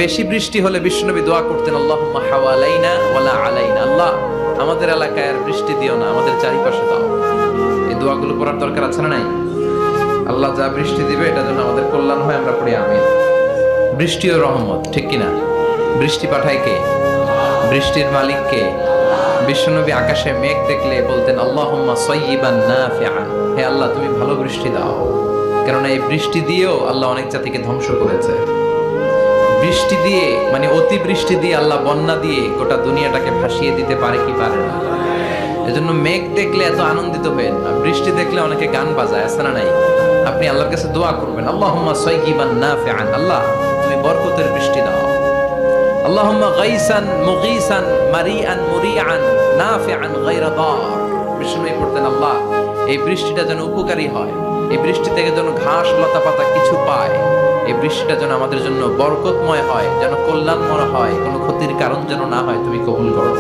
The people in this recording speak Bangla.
বেশি বৃষ্টি হলে বিশ্বনবী দোয়া করতেন, আল্লাহুম্মা হাওয়ালাইনা ওয়ালা আলাইনা, আল্লাহ আমাদের এলাকায় আর বৃষ্টি দিও না, আমাদের চারিপাশে দাও। এই দোয়াগুলো পড়ার দরকার আছে না নাই? আল্লাহ যা বৃষ্টি দিবে এটা যেন আমাদের কল্যাণ হয়, আমরা পড়ি আমিন। বৃষ্টি ও রহমত, ঠিক কিনা? বৃষ্টি পাঠায় কে? বৃষ্টির মালিক কে? বিশ্বনবী আকাশে মেঘ দেখলে বলতেন, আল্লাহুম্মা সাইয়্যিবান নাফিআন, হে আল্লাহ তুমি ভালো বৃষ্টি দাও। কেননা এই বৃষ্টি দিয়েও আল্লাহ অনেক জাতিকে ধ্বংস করেছে। বৃষ্টি দিয়ে মানে অতি বৃষ্টি দিয়ে আল্লাহ বন্যা দিয়ে গোটা দুনিয়াটাকে ভাসিয়ে দিতে পারে কি পারে না? এজন্য মেঘ দেখলে এত আনন্দিত হবেন না, বৃষ্টি দেখলে অনেকে গান বাজায়, আছে না নাই? আপনি আল্লাহর কাছে দোয়া করবেন, আল্লাহুম্মা সাইয়্যিবান নাফিআন, আল্লাহ তুমি বরকতের বৃষ্টি দাও। আল্লাহুম্মা গাইসান মুগীসান মারিআন মুরিআন নাফিআন গায়রা দার। বিষ্ণুই পড়তেন, আল্লাহ এই বৃষ্টিটা যেন উপকারী হয়, এই বৃষ্টি থেকে যেন ঘাস লতা পাতা কিছু পায়, এই বৃষ্টিটা যেন আমাদের জন্য বরকতময় হয়, যেন কল্যাণময় হয়, কোনো ক্ষতির কারণ যেন না হয়, তুমি কবুল করো।